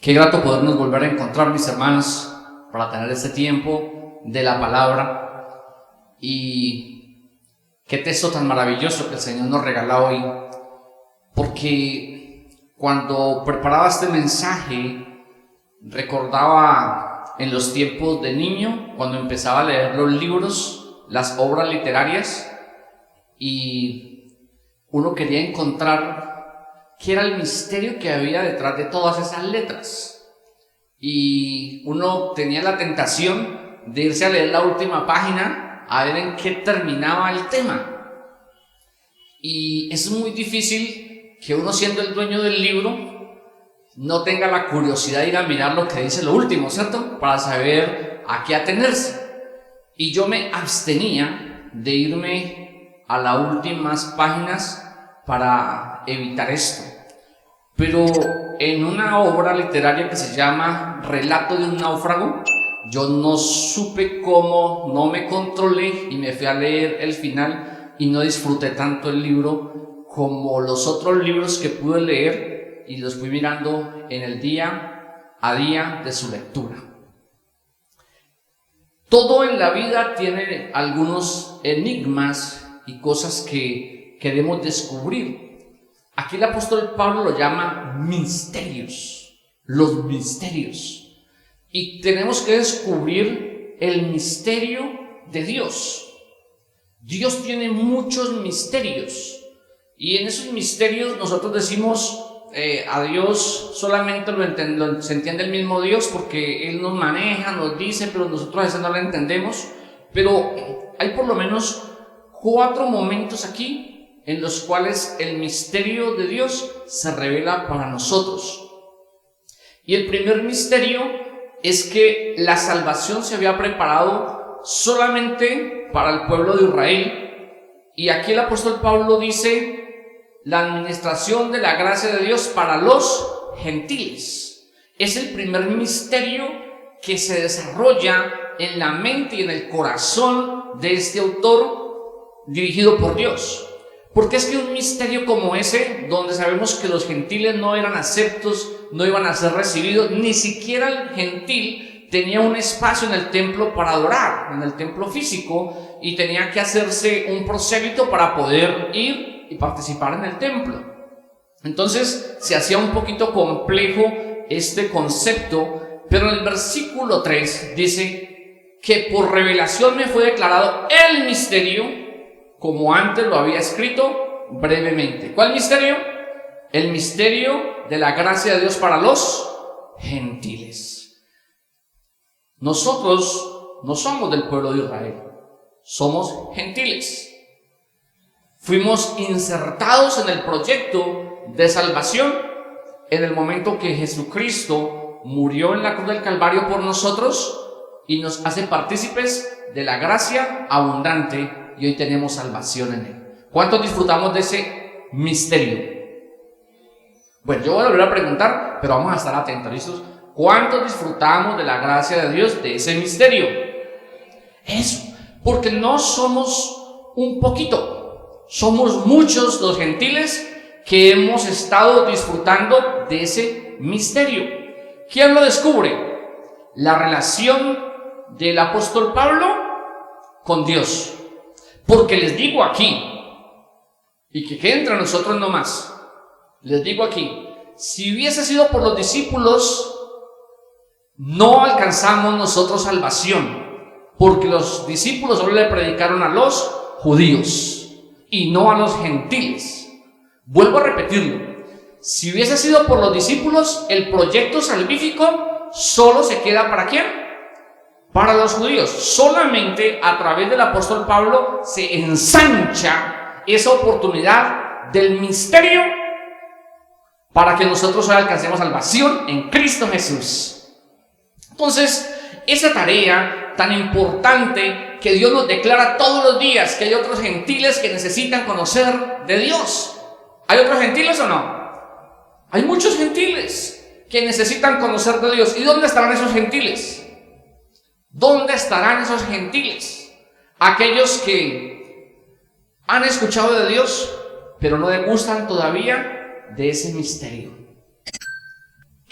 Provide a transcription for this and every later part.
Qué grato podernos volver a encontrar, mis hermanos, para tener este tiempo de la palabra. Y qué texto tan maravilloso que el Señor nos regala hoy, porque cuando preparaba este mensaje recordaba en los tiempos de niño, cuando empezaba a leer los libros, las obras literarias, y uno quería encontrar qué era el misterio que había detrás de todas esas letras. Y uno tenía la tentación de irse a leer la última página a ver en qué terminaba el tema. Y es muy difícil que uno, siendo el dueño del libro, no tenga la curiosidad de ir a mirar lo que dice lo último, ¿cierto? Para saber a qué atenerse. Y yo me abstenía de irme a las últimas páginas para evitar esto. Pero en una obra literaria que se llama Relato de un náufrago, yo no supe cómo, no me controlé y me fui a leer el final y no disfruté tanto el libro como los otros libros que pude leer y los fui mirando en el día a día de su lectura. Todo en la vida tiene algunos enigmas y cosas que queremos descubrir. Aquí el apóstol Pablo lo llama misterios, los misterios. Y tenemos que descubrir el misterio de Dios. Dios tiene muchos misterios. Y en esos misterios nosotros decimos a Dios solamente se entiende el mismo Dios porque Él nos maneja, nos dice, pero nosotros a veces no lo entendemos. Pero hay por lo menos 4 momentos aquí en los cuales el misterio de Dios se revela para nosotros. Y el primer misterio es que la salvación se había preparado solamente para el pueblo de Israel. Y aquí el apóstol Pablo dice la administración de la gracia de Dios para los gentiles. Es el primer misterio que se desarrolla en la mente y en el corazón de este autor dirigido por Dios. Porque es que un misterio como ese, donde sabemos que los gentiles no eran aceptos, no iban a ser recibidos, ni siquiera el gentil tenía un espacio en el templo para adorar, en el templo físico, y tenía que hacerse un prosélito para poder ir y participar en el templo. Entonces se hacía un poquito complejo este concepto, pero en el versículo 3 dice que por revelación me fue declarado el misterio, como antes lo había escrito brevemente. ¿Cuál misterio? El misterio de la gracia de Dios para los gentiles. Nosotros no somos del pueblo de Israel, somos gentiles. Fuimos insertados en el proyecto de salvación en el momento que Jesucristo murió en la cruz del Calvario por nosotros y nos hace partícipes de la gracia abundante. Y hoy tenemos salvación en Él. ¿Cuántos disfrutamos de ese misterio? Bueno, yo voy a volver a preguntar, pero vamos a estar atentos, ¿listos? ¿Cuántos disfrutamos de la gracia de Dios, de ese misterio? Eso, porque no somos un poquito, somos muchos los gentiles que hemos estado disfrutando de ese misterio. ¿Quién lo descubre? La relación del apóstol Pablo con Dios. Porque les digo aquí, y que quede entre nosotros nomás, les digo aquí, si hubiese sido por los discípulos, no alcanzamos nosotros salvación, porque los discípulos solo le predicaron a los judíos y no a los gentiles. Vuelvo a repetirlo, si hubiese sido por los discípulos, el proyecto salvífico solo se queda ¿para quién? Para los judíos. Solamente a través del apóstol Pablo se ensancha esa oportunidad del misterio para que nosotros hoy alcancemos salvación en Cristo Jesús. Entonces, esa tarea tan importante que Dios nos declara todos los días, que hay otros gentiles que necesitan conocer de Dios. ¿Hay otros gentiles o no? Hay muchos gentiles que necesitan conocer de Dios. ¿Y dónde estarán esos gentiles? ¿Dónde estarán esos gentiles? Aquellos que han escuchado de Dios, pero no degustan todavía de ese misterio.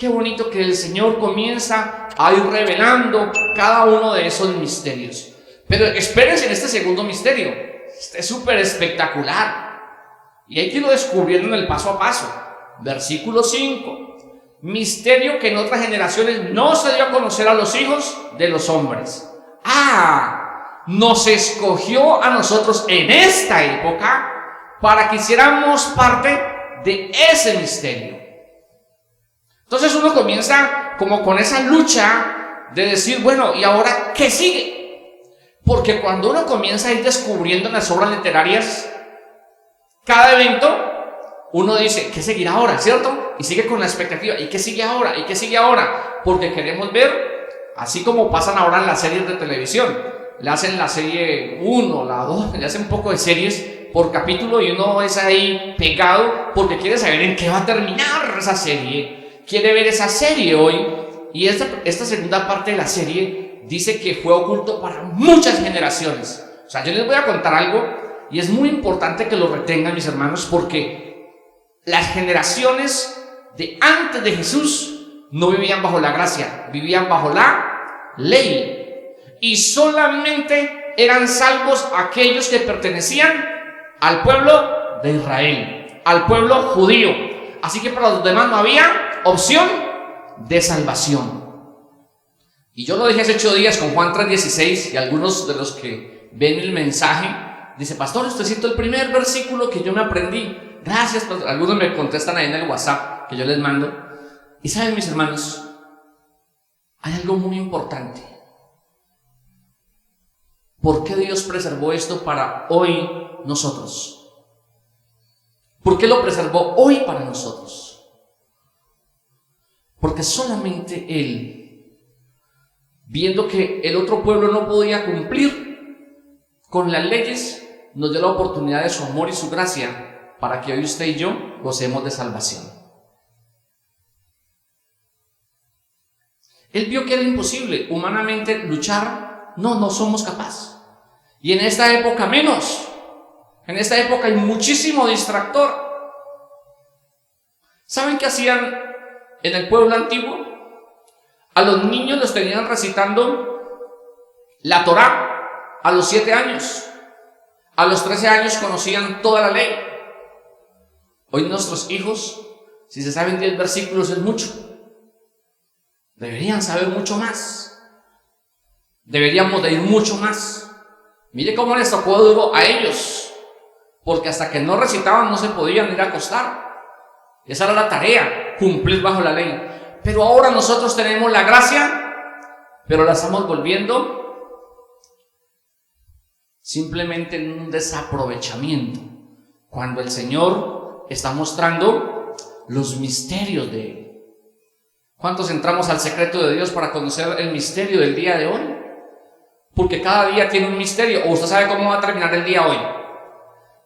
Qué bonito que el Señor comienza a ir revelando cada uno de esos misterios. Pero espérense en este segundo misterio. Este es súper espectacular. Y hay que irlo descubriendo en el paso a paso. Versículo 5. Misterio que en otras generaciones no se dio a conocer a los hijos de los hombres. Nos escogió a nosotros en esta época para que hiciéramos parte de ese misterio. Entonces uno comienza como con esa lucha de decir, bueno, ¿y ahora qué sigue? Porque cuando uno comienza a ir descubriendo en las obras literarias cada evento, uno dice, ¿qué seguirá ahora? ¿Cierto? Y sigue con la expectativa, ¿y qué sigue ahora? ¿Y qué sigue ahora? Porque queremos ver, así como pasan ahora en las series de televisión, le hacen la serie 1, la 2, le hacen un poco de series por capítulo y uno es ahí pegado porque quiere saber en qué va a terminar esa serie. Quiere ver esa serie hoy, y esta segunda parte de la serie dice que fue oculto para muchas generaciones. O sea, yo les voy a contar algo, y es muy importante que lo retengan, mis hermanos, porque las generaciones de antes de Jesús no vivían bajo la gracia, vivían bajo la ley, y solamente eran salvos aquellos que pertenecían al pueblo de Israel, al pueblo judío. Así que para los demás no había opción de salvación. Y yo lo dije hace 8 días con Juan 3:16, y algunos de los que ven el mensaje dice, pastor, usted citó el primer versículo que yo me aprendí. Gracias, pastor. Algunos me contestan ahí en el WhatsApp que yo les mando. Y saben, mis hermanos, hay algo muy importante. ¿Por qué Dios preservó esto para hoy nosotros? ¿Por qué lo preservó hoy para nosotros? Porque solamente Él, viendo que el otro pueblo no podía cumplir con las leyes, nos dio la oportunidad de su amor y su gracia para que hoy usted y yo gocemos de salvación. Él vio que era imposible humanamente luchar. No somos capaces. Y en esta época menos. En esta época hay muchísimo distractor. ¿Saben qué hacían en el pueblo antiguo? A los niños los tenían recitando la Torá a los 7 años. A los 13 años conocían toda la ley. Hoy nuestros hijos, si se saben 10 versículos es mucho. Deberían saber mucho más. Deberíamos de ir mucho más. Mire cómo les tocó duro a ellos, porque hasta que no recitaban no se podían ir a acostar. Esa era la tarea, cumplir bajo la ley. Pero ahora nosotros tenemos la gracia, pero la estamos volviendo simplemente en un desaprovechamiento, cuando el Señor está mostrando los misterios de Él. ¿Cuántos entramos al secreto de Dios para conocer el misterio del día de hoy? Porque cada día tiene un misterio. ¿O usted sabe cómo va a terminar el día hoy?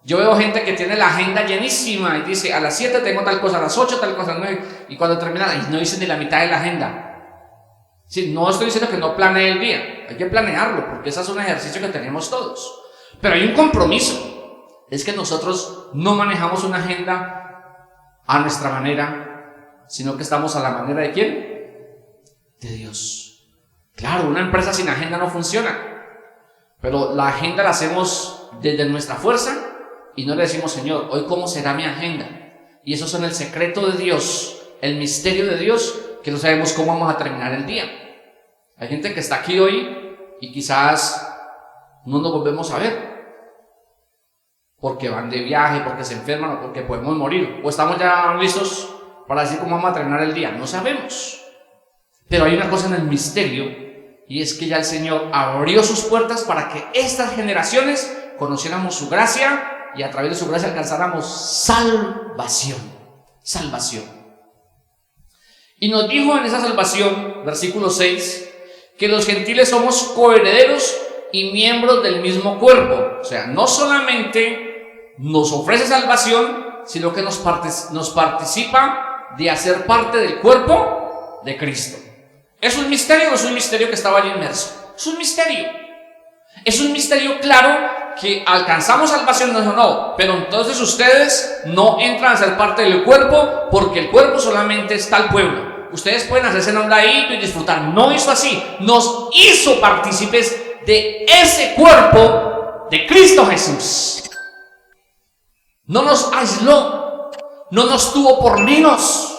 Yo veo gente que tiene la agenda llenísima y dice, a las 7 tengo tal cosa, a las 8 tal cosa, a las 9, y cuando termina, no dice ni la mitad de la agenda. Sí, no estoy diciendo que no planee el día, hay que planearlo, porque ese es un ejercicio que tenemos todos. Pero hay un compromiso, es que nosotros no manejamos una agenda a nuestra manera, sino que estamos a la manera ¿de quién? De Dios. Claro, una empresa sin agenda no funciona, pero la agenda la hacemos desde nuestra fuerza y no le decimos, Señor, hoy cómo será mi agenda. Y eso es en el secreto de Dios, el misterio de Dios, que no sabemos cómo vamos a terminar el día. Hay gente que está aquí hoy y quizás no nos volvemos a ver, porque van de viaje, porque se enferman o porque podemos morir, o estamos ya listos para decir cómo vamos a terminar el día. No sabemos. Pero hay una cosa en el misterio, y es que ya el Señor abrió sus puertas para que estas generaciones conociéramos su gracia y a través de su gracia alcanzáramos salvación. Salvación. Y nos dijo en esa salvación, versículo 6, que los gentiles somos coherederos y miembros del mismo cuerpo. O sea, no solamente nos ofrece salvación, sino que nos participa de hacer parte del cuerpo de Cristo. ¿Es un misterio o es un misterio que estaba allí inmerso? Es un misterio. Es un misterio claro que alcanzamos salvación, no, pero entonces ustedes no entran a ser parte del cuerpo porque el cuerpo solamente está el pueblo. ustedes pueden hacerse en un ladito y disfrutar. No hizo así, nos hizo partícipes de ese cuerpo de Cristo Jesús. No nos aisló, no nos tuvo por menos.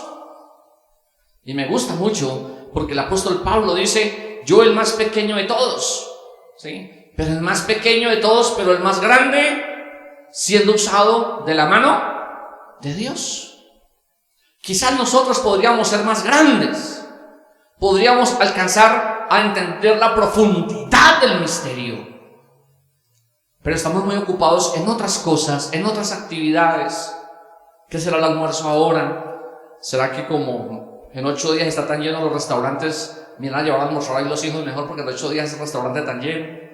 Y me gusta mucho porque el apóstol Pablo dice: yo el más pequeño de todos, ¿sí? Pero el más pequeño de todos, pero el más grande, siendo usado de la mano de Dios. Quizás nosotros podríamos ser más grandes, podríamos alcanzar a entender la profundidad del misterio, pero estamos muy ocupados en otras cosas, en otras actividades. ¿Qué será el almuerzo ahora? ¿Será que como en 8 días está tan lleno los restaurantes, vienen a llevar a almorzar ahí los hijos mejor porque en 8 días el restaurante tan lleno?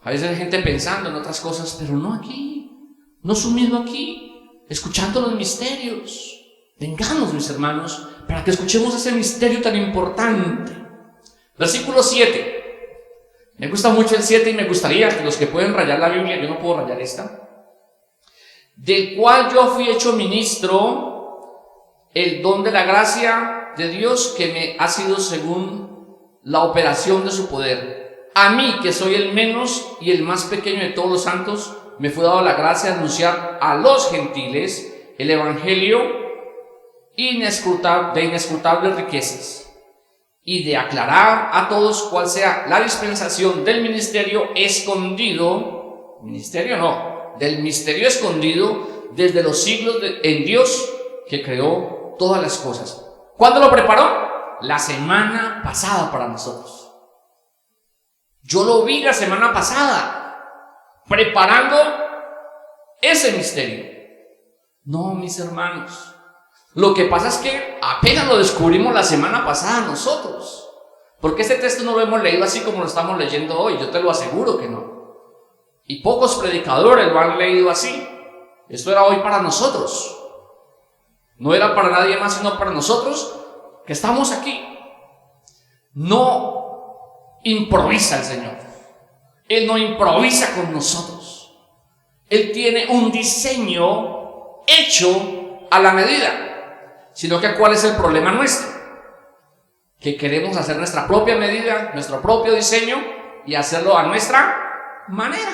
A veces hay gente pensando en otras cosas, pero no aquí, no sumido aquí, escuchando los misterios. Vengamos, mis hermanos, para que escuchemos ese misterio tan importante. Versículo 7. Me gusta mucho el 7 y me gustaría que los que pueden rayar la Biblia, yo no puedo rayar esta, del cual yo fui hecho ministro, el don de la gracia de Dios que me ha sido según la operación de su poder. A mí, que soy el menos y el más pequeño de todos los santos, me fue dado la gracia de anunciar a los gentiles el evangelio de inescrutables riquezas, y de aclarar a todos cuál sea la dispensación del ministerio escondido, del misterio escondido desde los siglos en Dios que creó todas las cosas. ¿Cuándo lo preparó? La semana pasada para nosotros. Yo lo vi la semana pasada, preparando ese misterio. No, mis hermanos, lo que pasa es que apenas lo descubrimos la semana pasada nosotros, porque este texto no lo hemos leído así como lo estamos leyendo hoy, yo te lo aseguro que no. Y pocos predicadores lo han leído así. Esto era hoy para nosotros, no era para nadie más sino para nosotros que estamos aquí. No improvisa el Señor, Él no improvisa con nosotros. Él tiene un diseño hecho a la medida. Sino que ¿cuál es el problema nuestro? Que queremos hacer nuestra propia medida, nuestro propio diseño y hacerlo a nuestra manera.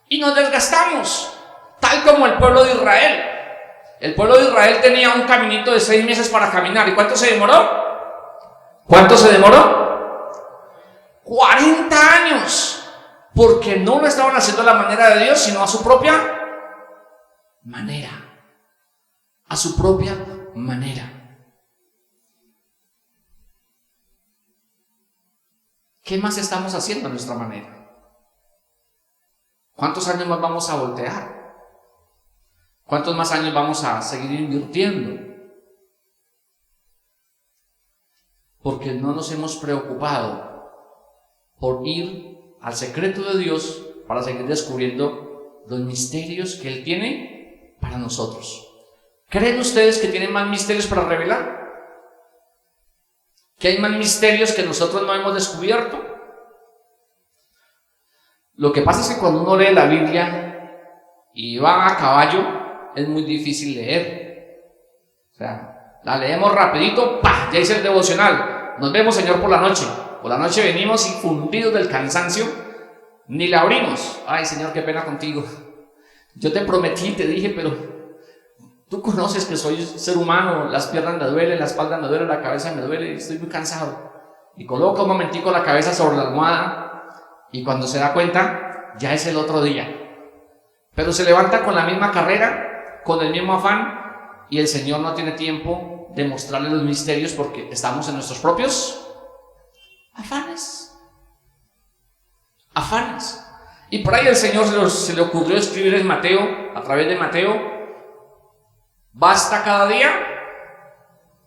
Y nos desgastamos, tal como el pueblo de Israel. El pueblo de Israel tenía un caminito de 6 meses para caminar. ¿Y cuánto se demoró? ¿Cuánto se demoró? 40 años. Porque no lo estaban haciendo a la manera de Dios, sino a su propia manera. A su propia manera. ¿Qué más estamos haciendo a nuestra manera? ¿Cuántos años más vamos a voltear? ¿Cuántos más años vamos a seguir invirtiendo? Porque no nos hemos preocupado por ir al secreto de Dios para seguir descubriendo los misterios que Él tiene para nosotros. ¿Creen ustedes que tienen más misterios para revelar? ¿Que hay más misterios que nosotros no hemos descubierto? Lo que pasa es que cuando uno lee la Biblia y va a caballo, es muy difícil leer. O sea, la leemos rapidito, ¡pah! Ya hice el devocional. Nos vemos, Señor, por la noche. Por la noche venimos infundidos del cansancio, ni la abrimos. Ay, Señor, qué pena contigo. Yo te prometí, te dije, pero tú conoces que soy ser humano, las piernas me duelen, la espalda me duele, la cabeza me duele, estoy muy cansado. Y coloca un momentico la cabeza sobre la almohada y cuando se da cuenta, ya es el otro día. Pero se levanta con la misma carrera, con el mismo afán, y el Señor no tiene tiempo de mostrarle los misterios porque estamos en nuestros propios afanes. Y por ahí el Señor se le ocurrió escribir en Mateo, a través de Mateo: basta cada día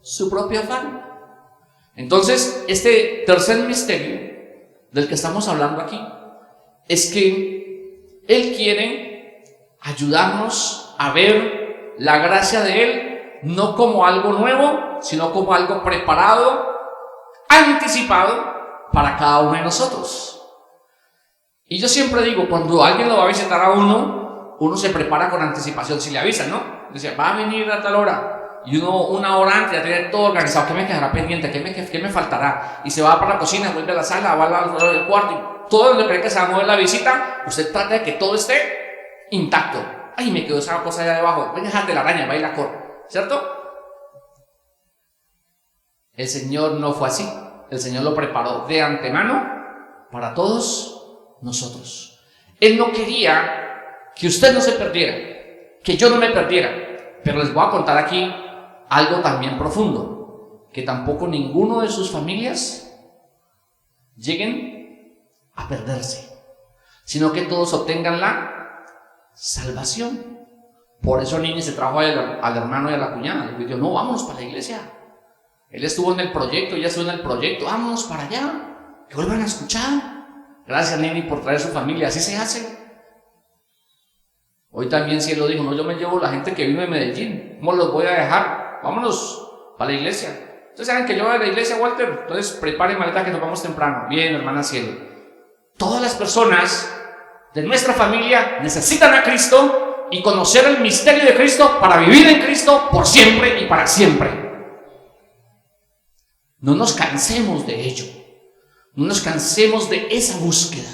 su propio afán. Entonces, este tercer misterio del que estamos hablando aquí es que Él quiere ayudarnos a ver la gracia de Él no como algo nuevo, sino como algo preparado, anticipado para cada uno de nosotros. Y yo siempre digo, cuando alguien lo va a visitar a uno se prepara con anticipación. Si le avisan, ¿no? Dice, va a venir a tal hora. y uno una hora antes ya tiene todo organizado. ¿Qué me quedará pendiente? ¿Qué me faltará? Y se va para la cocina, vuelve a la sala, va al cuarto, y todo donde cree que se va a mover la visita, usted trata de que todo esté intacto. Ay, me quedó esa cosa allá debajo. Voy a dejar de la araña, va y la corre, ¿cierto? El Señor no fue así. El Señor lo preparó de antemano para todos nosotros. Él no quería que usted no se perdiera, que yo no me perdiera. Pero les voy a contar aquí algo también profundo, que tampoco ninguno de sus familias lleguen a perderse, sino que todos obtengan la salvación. Por eso Nini se trajo al hermano y a la cuñada. Le dijo, no, vámonos para la iglesia. Él estuvo en el proyecto, ella estuvo en el proyecto, vámonos para allá, que vuelvan a escuchar. Gracias, Nini, por traer su familia, así se hace. Hoy también sí él lo dijo, no, yo me llevo la gente que vino de Medellín, ¿cómo los voy a dejar? Vámonos para la iglesia. Ustedes saben que yo voy a la iglesia, Walter, entonces preparen maleta que nos vamos temprano. Bien, hermana cielo. Todas las personas de nuestra familia necesitan a Cristo y conocer el misterio de Cristo para vivir en Cristo por siempre y para siempre. No nos cansemos de ello, no nos cansemos de esa búsqueda,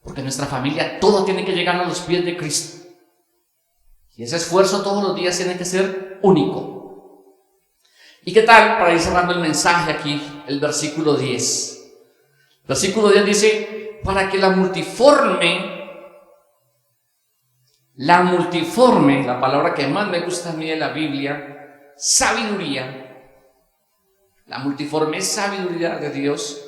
porque nuestra familia todo tiene que llegar a los pies de Cristo. Y ese esfuerzo todos los días tiene que ser único. ¿Y qué tal, para ir cerrando el mensaje aquí, el versículo 10? Versículo 10 dice, para que la multiforme, la palabra que más me gusta a mí de la Biblia, sabiduría, la multiforme sabiduría de Dios,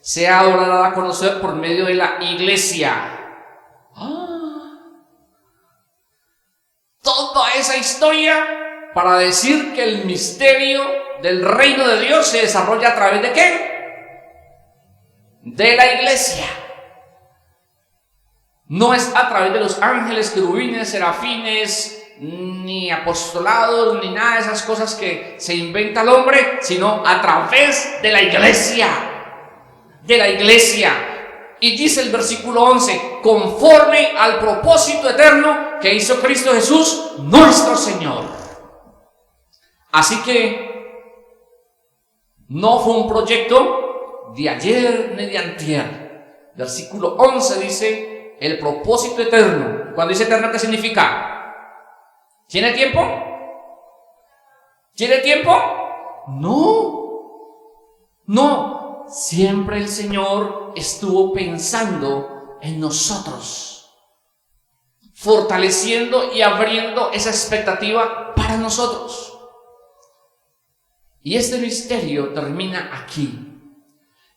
sea ahora dada a conocer por medio de la iglesia. Toda esa historia para decir que el misterio del reino de Dios se desarrolla a través de ¿qué? De la iglesia. No es a través de los ángeles, querubines, serafines, ni apostolados, ni nada de esas cosas que se inventa el hombre, sino a través de la iglesia. De la iglesia. Y dice el versículo 11, conforme al propósito eterno que hizo Cristo Jesús, nuestro Señor. Así que no fue un proyecto de ayer ni de antier. Versículo 11 dice, el propósito eterno. Cuando dice eterno, ¿qué significa? ¿Tiene tiempo? ¿Tiene tiempo? No. Siempre el Señor estuvo pensando en nosotros, fortaleciendo y abriendo esa expectativa para nosotros. Y este misterio termina aquí,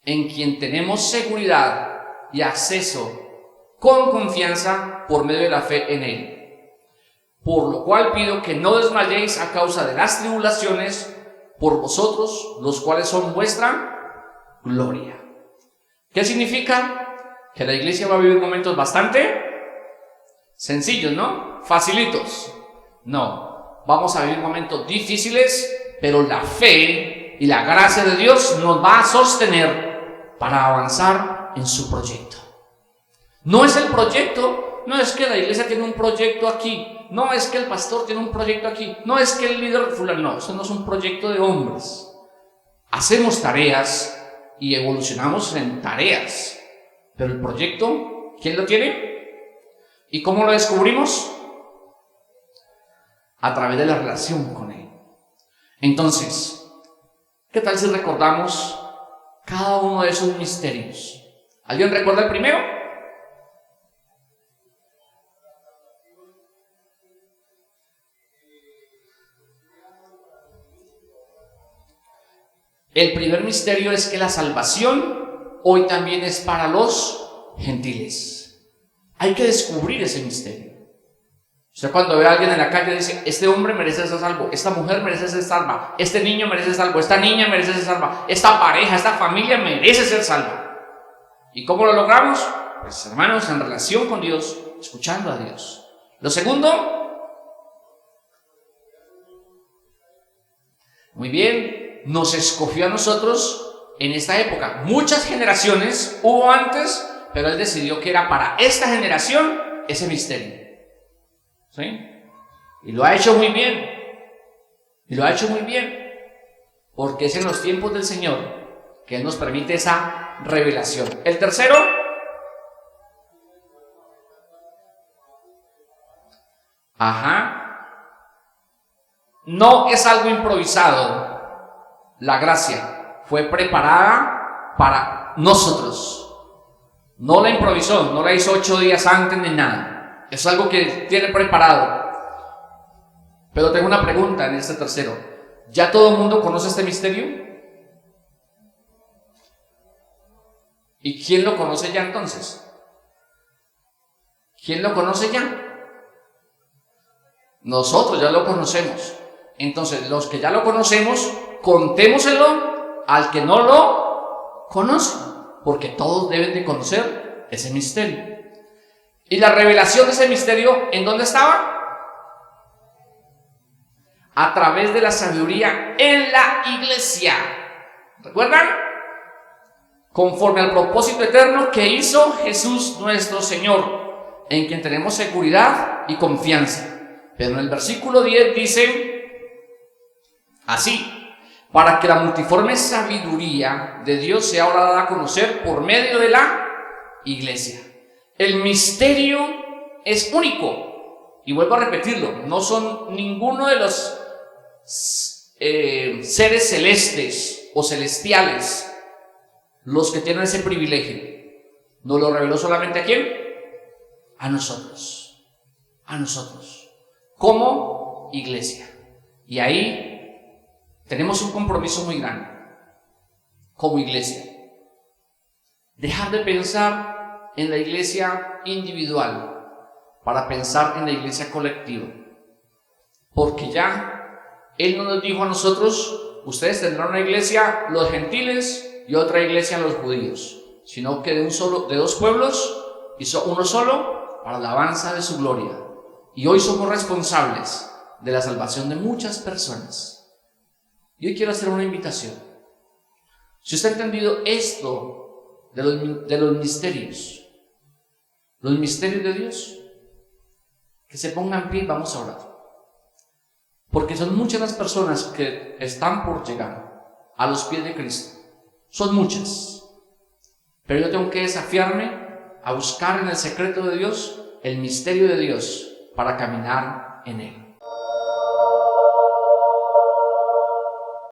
en quien tenemos seguridad y acceso con confianza por medio de la fe en Él. Por lo cual pido que no desmayéis a causa de las tribulaciones por vosotros, los cuales son vuestra gloria. ¿Qué significa? Que la iglesia va a vivir momentos bastante sencillos, ¿no? Facilitos. No, vamos a vivir momentos difíciles, pero la fe y la gracia de Dios nos va a sostener para avanzar en su proyecto. No es el proyecto, no es que la iglesia tiene un proyecto aquí, no es que el pastor tiene un proyecto aquí, no es que el líder fulano, no, eso no es un proyecto de hombres. Hacemos tareas y evolucionamos en tareas, pero el proyecto, ¿quién lo tiene? ¿Y cómo lo descubrimos? A través de la relación con Él. Entonces, ¿qué tal si recordamos cada uno de esos misterios? ¿Alguien recuerda el primero? El primer misterio es que la salvación hoy también es para los gentiles. Hay que descubrir ese misterio. Usted cuando ve a alguien en la calle dice, este hombre merece ser salvo, esta mujer merece ser salva, este niño merece ser salvo, esta niña merece ser salva, esta pareja, esta familia merece ser salva. ¿Y cómo lo logramos? Pues hermanos, en relación con Dios, escuchando a Dios. Lo segundo, muy bien, nos escogió a nosotros en esta época. Muchas generaciones hubo antes, pero Él decidió que era para esta generación ese misterio. ¿Sí? Y lo ha hecho muy bien. Y lo ha hecho muy bien, porque es en los tiempos del Señor que Él nos permite esa revelación. El tercero, no es algo improvisado. La gracia fue preparada para nosotros. No la improvisó, no la hizo 8 días antes ni nada. Es algo que tiene preparado. Pero tengo una pregunta en este tercero. ¿Ya todo el mundo conoce este misterio? ¿Y quién lo conoce ya entonces? ¿Quién lo conoce ya? Nosotros ya lo conocemos. Entonces, los que ya lo conocemos, contémoselo al que no lo conoce, porque todos deben de conocer ese misterio. ¿Y la revelación de ese misterio en dónde estaba? A través de la sabiduría en la iglesia. ¿Recuerdan? Conforme al propósito eterno que hizo Jesús nuestro Señor, en quien tenemos seguridad y confianza. Pero en el versículo 10 dice así: para que la multiforme sabiduría de Dios sea ahora dada a conocer por medio de la iglesia. El misterio es único. Y vuelvo a repetirlo, no son ninguno de los seres celestes o celestiales los que tienen ese privilegio. ¿Nos lo reveló solamente a quién? A nosotros. A nosotros. Como iglesia. Y ahí tenemos un compromiso muy grande. Como iglesia. Dejar de pensar en la iglesia individual para pensar en la iglesia colectiva. Porque ya Él no nos dijo a nosotros: ustedes tendrán una iglesia los gentiles y otra iglesia los judíos, sino que de dos pueblos hizo uno solo para la alabanza de su gloria. Y hoy somos responsables de la salvación de muchas personas. Y hoy quiero hacer una invitación. Si usted ha entendido esto de los misterios de Dios, que se pongan en pie y vamos a orar. Porque son muchas las personas que están por llegar a los pies de Cristo. Son muchas. Pero yo tengo que desafiarme a buscar en el secreto de Dios el misterio de Dios para caminar en Él.